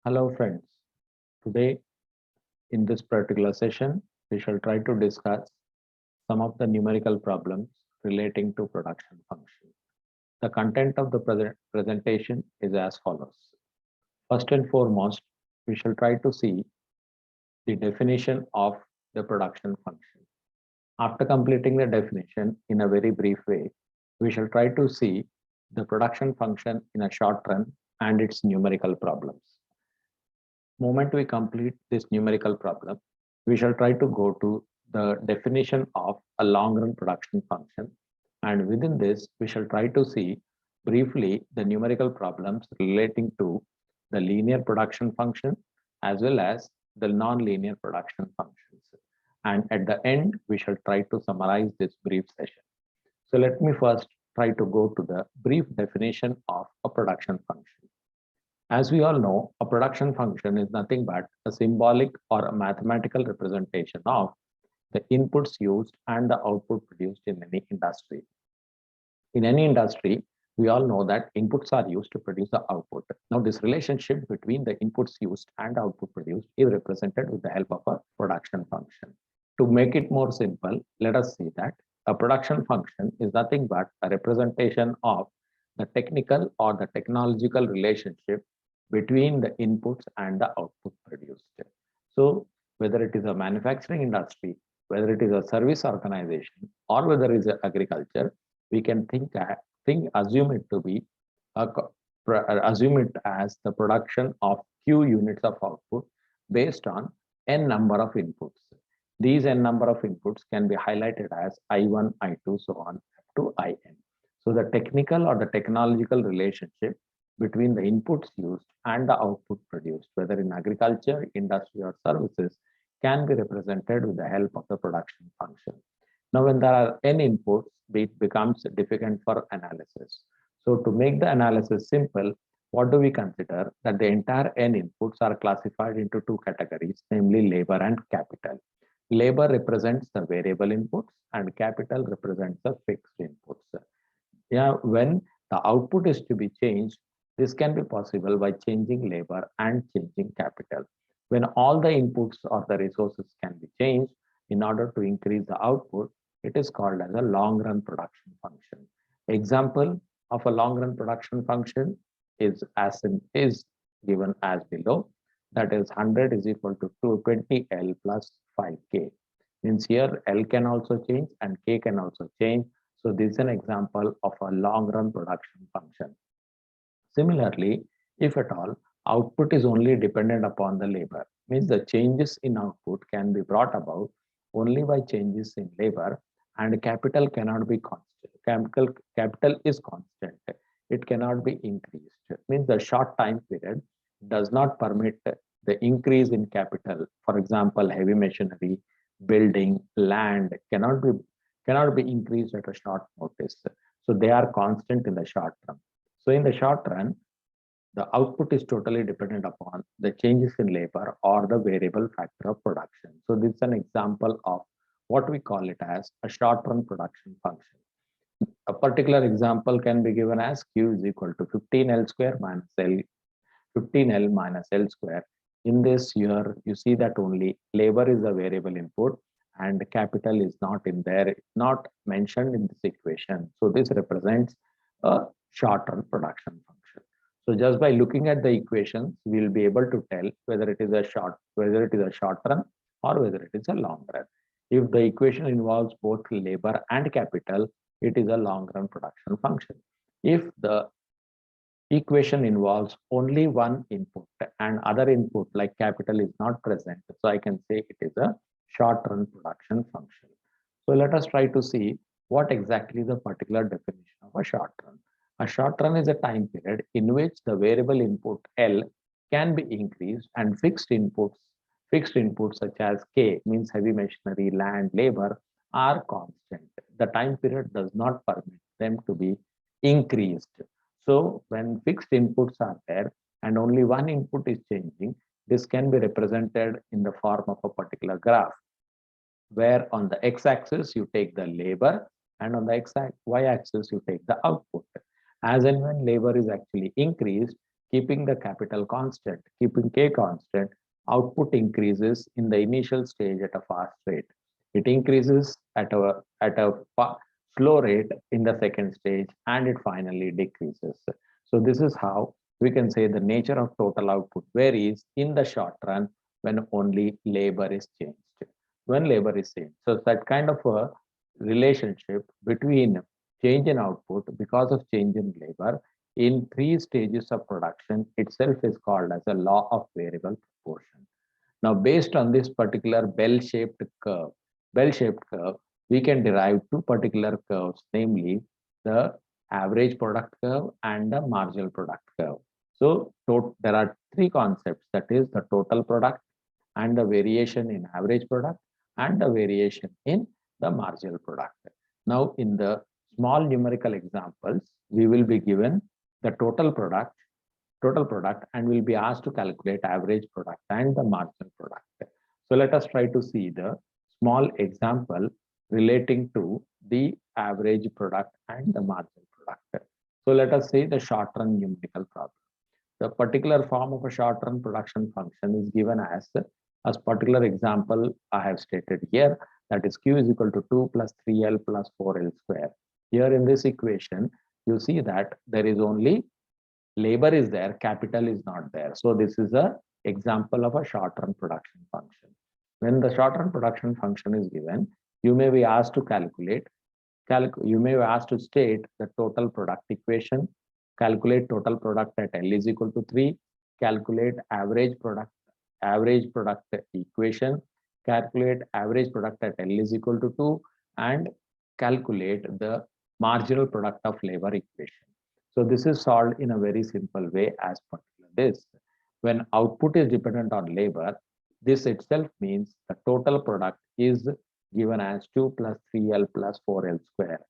Hello friends, today in this particular session, we shall try to discuss some of the numerical problems relating to production function. The content of the presentation is as follows. First and foremost, we shall try to see the definition of the production function. After completing the definition in a very brief way, we shall try to see the production function in a short run and its numerical problems. Moment we complete this numerical problem, we shall try to go to the definition of a long run production function. And within this, we shall try to see briefly the numerical problems relating to the linear production function as well as the non-linear production functions. And at the end, we shall try to summarize this brief session. So let me first try to go to the brief definition of a production function. As we all know, a production function is nothing but a symbolic or a mathematical representation of the inputs used and the output produced in any industry. In any industry, we all know that inputs are used to produce the output. Now, this relationship between the inputs used and the output produced is represented with the help of a production function. To make it more simple, let us see that a production function is nothing but a representation of the technical or the technological relationship between the inputs and the output produced. So whether it is a manufacturing industry, whether it is a service organization, or whether it is agriculture, we can assume it to be assume it as the production of q units of output based on n number of inputs. These n number of inputs can be highlighted as I1, I2, so on up to In. So the technical or the technological relationship between the inputs used and the output produced, whether in agriculture, industry, or services, can be represented with the help of the production function. Now, when there are n inputs, it becomes difficult for analysis. So to make the analysis simple, what do we consider? That the entire n inputs are classified into two categories, namely labor and capital. Labor represents the variable inputs and capital represents the fixed inputs. Yeah, when the output is to be changed, this can be possible by changing labor and changing capital. When all the inputs or the resources can be changed in order to increase the output, it is called as a long run production function. Example of a long run production function is given as below. That is 100 is equal to 220L plus 5K. Means here L can also change and K can also change. So this is an example of a long run production function. Similarly, if at all output is only dependent upon the labor, means the changes in output can be brought about only by changes in labor, and capital cannot be constant. Capital is constant. It cannot be increased. Means the short time period does not permit the increase in capital. For example, heavy machinery, building, land cannot be increased at a short notice. So they are constant in the short term. So in the short run, the output is totally dependent upon the changes in labor or the variable factor of production. So this is an example of what we call it as a short run production function. A particular example can be given as Q is equal to 15L square minus L, 15L minus L square. In this here, you see that only labor is a variable input and capital is not in there, not mentioned in this equation. So this represents a short-run production function. So just by looking at the equations, we will be able to tell whether it is a short run or whether it is a long run. If the equation involves both labor and capital, it is a long run production function. If the equation involves only one input and other input like capital is not present, so I can say it is a short run production function. So let us try to see what exactly is the particular definition of a short run. A short run is a time period in which the variable input L can be increased and fixed inputs such as K, means heavy machinery, land, labor, are constant. The time period does not permit them to be increased. So when fixed inputs are there and only one input is changing, this can be represented in the form of a particular graph, where on the x-axis you take the labor and on the y-axis you take the output. As and when labor is actually increased, keeping the capital constant, keeping K constant, output increases in the initial stage at a fast rate. It increases at a slow rate in the second stage, and it finally decreases. So this is how we can say the nature of total output varies in the short run when only labor is changed. When labor is changed. So that kind of a relationship between change in output because of change in labor in three stages of production itself is called as a law of variable proportion. Now, based on this particular bell-shaped curve, we can derive two particular curves, namely the average product curve and the marginal product curve. So there are three concepts, that is the total product and the variation in average product and the variation in the marginal product. Now, in the small numerical examples, we will be given the total product and will be asked to calculate average product and the marginal product. So let us try to see the small example relating to the average product and the marginal product. So let us say the short run numerical problem. The particular form of a short run production function is given as particular example I have stated here, that is Q is equal to 2 plus 3L plus 4L square. Here in this equation, you see that there is only labor is there, capital is not there. So this is a example of a short run production function. When the short run production function is given, you may be asked to you may be asked to state the total product equation, calculate total product at L is equal to 3, calculate average product equation, calculate average product at L is equal to 2, and calculate the marginal product of labor equation. So this is solved in a very simple way as particular this. When output is dependent on labor, this itself means the total product is given as 2 plus 3L plus 4L square.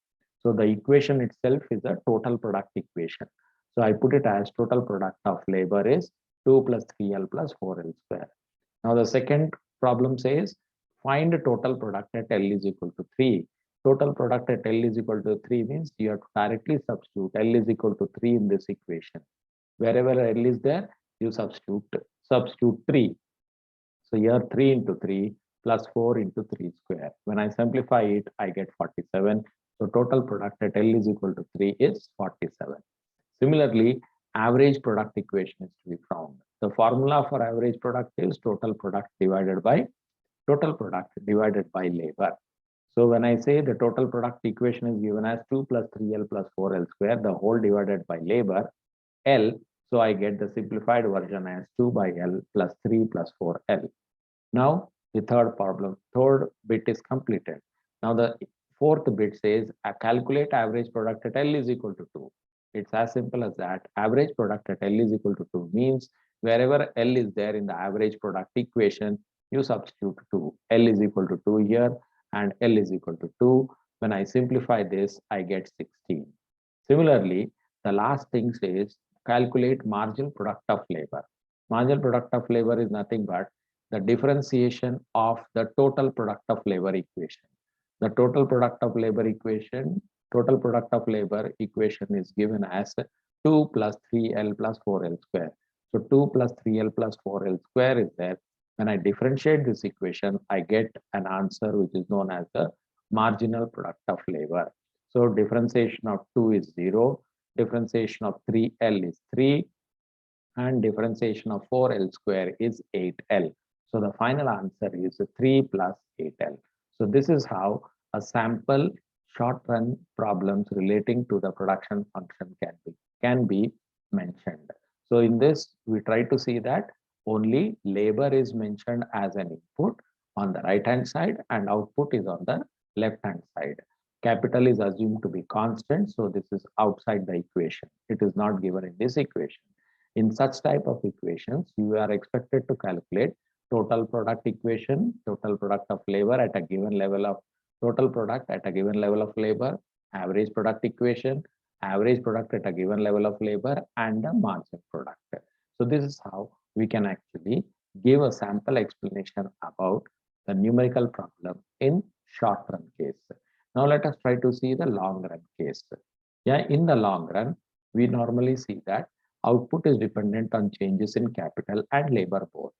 So the equation itself is a total product equation. So I put it as total product of labor is 2 plus 3L plus 4L square. Now the second problem says find the total product at L is equal to 3. Total product at L is equal to 3 means you have to directly substitute L is equal to 3 in this equation. Wherever L is there, you substitute 3. So here 3 into 3 plus 4 into 3 square. When I simplify it, I get 47. So total product at L is equal to 3 is 47. Similarly, average product equation is to be found. The formula for average product is total product divided by labor. So when I say the total product equation is given as 2 plus 3L plus 4L square, the whole divided by labor, L. So I get the simplified version as 2 by L plus 3 plus 4L. Now the third bit is completed. Now the fourth bit says calculate average product at L is equal to 2. It's as simple as that. Average product at L is equal to 2 means wherever L is there in the average product equation, you substitute 2. L is equal to 2 here and L is equal to 2. When I simplify this, I get 16. Similarly, the last thing says calculate marginal product of labor. Marginal product of labor is nothing but the differentiation of the total product of labor equation. The total product of labor equation is given as 2 plus 3L plus 4L square. So 2 plus 3L plus 4L square is there. When I differentiate this equation, I get an answer which is known as the marginal product of labor. So differentiation of 2 is 0, differentiation of 3L is 3, and differentiation of 4L square is 8L. So the final answer is 3 plus 8L. So this is how a sample short run problems relating to the production function can be mentioned. So in this, we try to see that only labor is mentioned as an input on the right hand side and output is on the left hand side. Capital is assumed to be constant, so this is outside the equation. It is not given in this equation. In such type of equations, you are expected to calculate total product equation, total product of labor at a given level of total product at a given level of labor, average product equation, average product at a given level of labor, and the margin product. So this is how we can actually give a sample explanation about the numerical problem in short run case. Now let us try to see the long run case. Yeah, in the long run, we normally see that Output is dependent on changes in capital and labor both.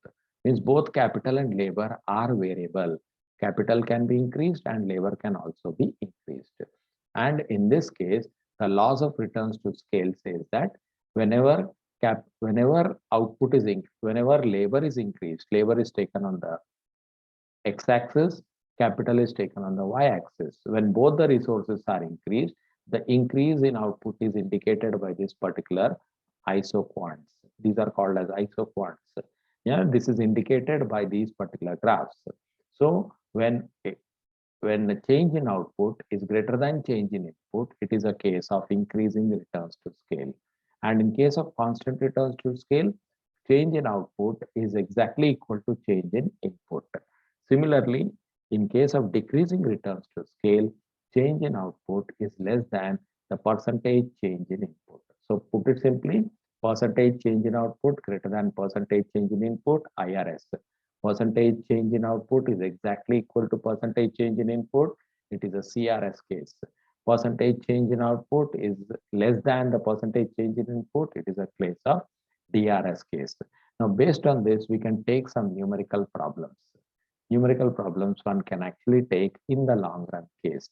Means both capital and labor are variable. Capital can be increased and labor can also be increased. And in this case, the laws of returns to scale says that whenever whenever output is whenever labor is increased, labor is taken on the x-axis, capital is taken on the y-axis. When both the resources are increased, the increase in output is indicated by this particular isoquants. These are called as isoquants. Yeah, this is indicated by these particular graphs. So when the change in output is greater than change in input, it is a case of increasing returns to scale. And in case of constant returns to scale, change in output is exactly equal to change in input. Similarly, in case of decreasing returns to scale, change in output is less than the percentage change in input. So put it simply, percentage change in output greater than percentage change in input, IRS. Percentage change in output is exactly equal to percentage change in input. It is a CRS case. Percentage change in output is less than the percentage change in input. It is a case of DRS case. Now, based on this, we can take some numerical problems. Numerical problems one can actually take in the long run case.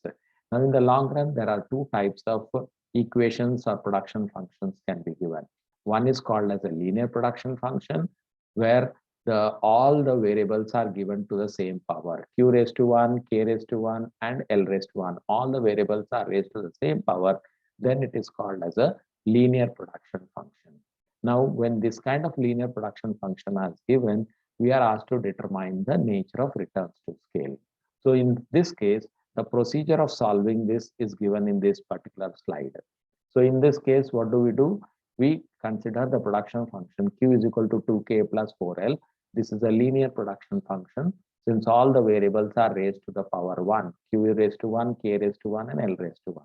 Now, in the long run, there are two types of equations or production functions can be given. One is called as a linear production function, where all the variables are given to the same power, q raised to 1, k raised to 1, and l raised to 1. All the variables are raised to the same power. Then it is called as a linear production function. Now, when this kind of linear production function is given, we are asked to determine the nature of returns to scale. So in this case, the procedure of solving this is given in this particular slide. So in this case, what do? We consider the production function q is equal to 2k plus 4l. This is a linear production function since all the variables are raised to the power 1, q raised to 1, k raised to 1, and l raised to 1.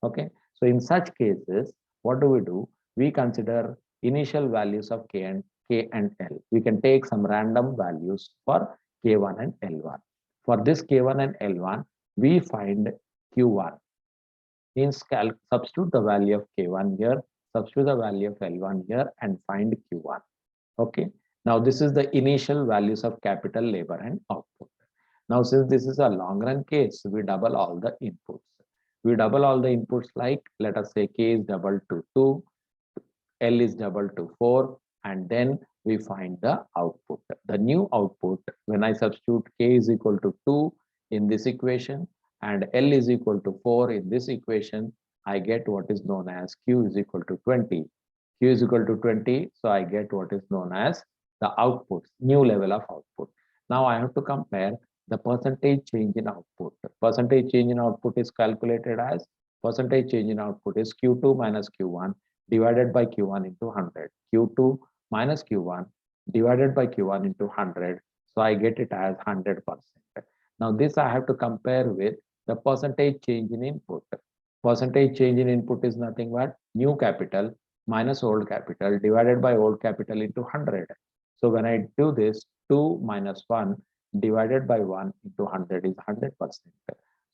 Okay, so in such cases, what do? We consider initial values of k and l. We can take some random values for k1 and l1. For this k1 and l1, we find q1. Means substitute the value of k1 here, substitute the value of l1 here, and find q1. Okay. Now this is the initial values of capital, labor, and output. Now since this is a long run case, we double all the inputs. We double all the inputs, like let us say k is double to 2, L is double to 4, and then we find the output. The new output, when I substitute k is equal to 2 in this equation and L is equal to 4 in this equation, I get what is known as q is equal to 20. Q is equal to 20, so I get what is known as the output, new level of output. Now I have to compare the percentage change in output. Percentage change in output is calculated as percentage change in output is q2 minus q1 divided by q1 into 100. q2 minus q1 divided by q1 into 100. So I get it as 100%. Now this I have to compare with the percentage change in input. Percentage change in input is nothing but new capital minus old capital divided by old capital into 100. So when I do this, 2 minus 1 divided by 1 into 100 is 100%.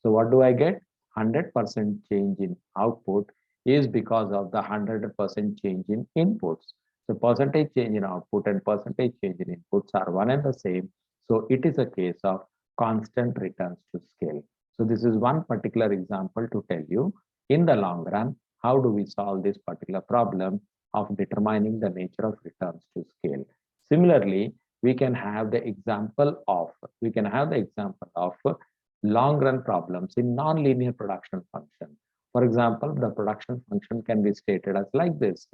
So what do I get? 100% change in output is because of the 100% change in inputs. So percentage change in output and percentage change in inputs are one and the same. So it is a case of constant returns to scale. So this is one particular example to tell you in the long run, how do we solve this particular problem of determining the nature of returns to scale. Similarly, we can have the example of long run problems in nonlinear production function. For example, the production function can be stated as like this: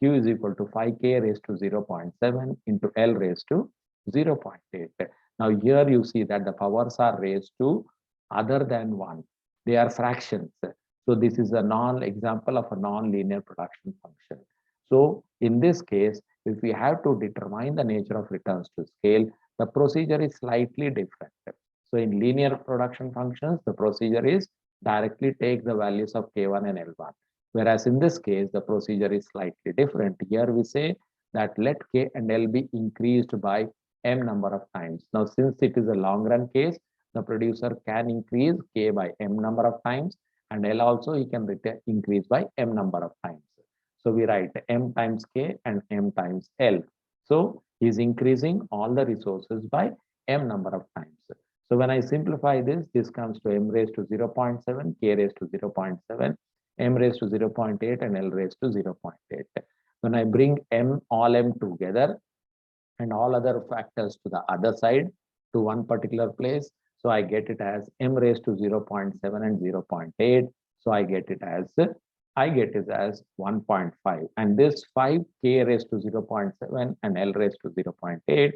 q is equal to 5k raised to 0.7 into l raised to 0.8. Now here you see that the powers are raised to other than 1. They are fractions. So this is a example of a non-linear production function. So in this case, if we have to determine the nature of returns to scale, the procedure is slightly different. So in linear production functions, the procedure is directly take the values of k1 and l1. Whereas in this case, the procedure is slightly different. Here we say that let k and l be increased by m number of times. Now, since it is a long run case, the producer can increase k by m number of times, and l also he can increase by m number of times. So we write M times K and M times L. So he's increasing all the resources by M number of times. So when I simplify this, this comes to M raised to 0.7, K raised to 0.7, M raised to 0.8 and L raised to 0.8. When I bring all M together and all other factors to the other side to one particular place, so I get it as M raised to 0.7 and 0.8. So I get it as 1.5, and this 5 K raised to 0.7 and L raised to 0.8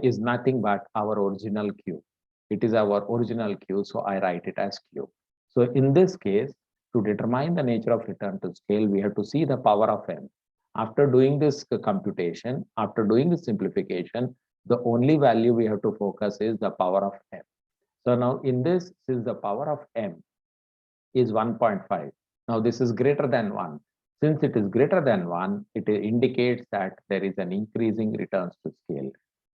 is nothing but our original Q. It is our original Q, so I write it as Q. So in this case, to determine the nature of return to scale, we have to see the power of M. After doing this computation, after doing the simplification, the only value we have to focus is the power of M. So now in this, since the power of M is 1.5, now this is greater than 1. Since it is greater than 1, it indicates that there is an increasing returns to scale.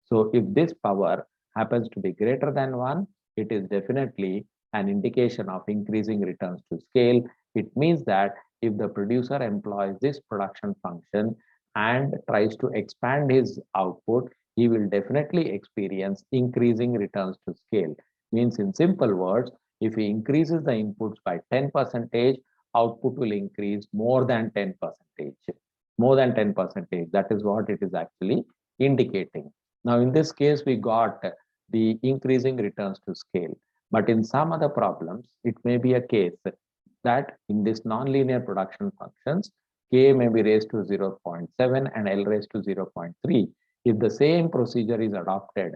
So if this power happens to be greater than 1, it is definitely an indication of increasing returns to scale. It means that if the producer employs this production function and tries to expand his output, he will definitely experience increasing returns to scale. Means in simple words, if he increases the inputs by 10%, output will increase more than 10%. More than 10%. That is what it is actually indicating. Now, in this case, we got the increasing returns to scale. But in some other problems, it may be a case that in this nonlinear production functions, K may be raised to 0.7 and L raised to 0.3. If the same procedure is adopted,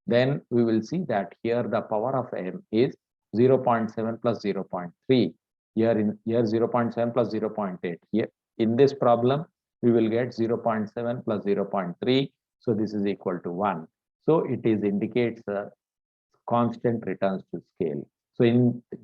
then we will see that here the power of M is 0.7 plus 0.3. Here 0.7 plus 0.8. Here in this problem, we will get 0.7 plus 0.3. So this is equal to 1. So it indicates a constant returns to scale. So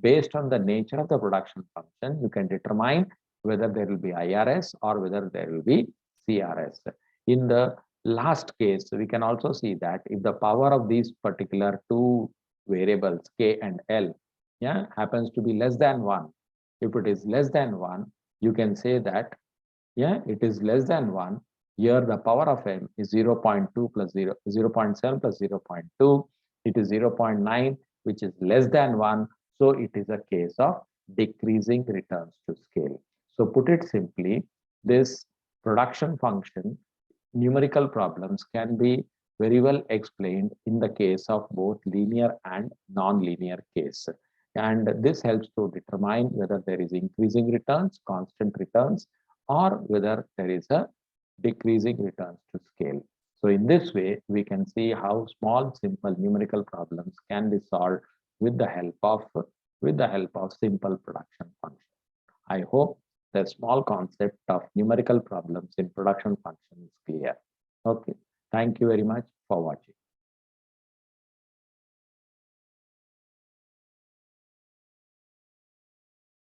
based on the nature of the production function, you can determine whether there will be IRS or whether there will be CRS. In the last case, we can also see that if the power of these particular two variables, K and L, happens to be less than 1. If it is less than 1, you can say that, it is less than 1. Here the power of M is 0.2 plus 0.7 plus 0.2. It is 0.9, which is less than 1. So it is a case of decreasing returns to scale. So put it simply, this production function numerical problems can be very well explained in the case of both linear and non-linear case. And this helps to determine whether there is increasing returns, constant returns, or whether there is a decreasing returns to scale. So in this way, we can see how small, simple numerical problems can be solved with the help of simple production function. I hope the small concept of numerical problems in production function is clear. Okay, thank you very much for watching.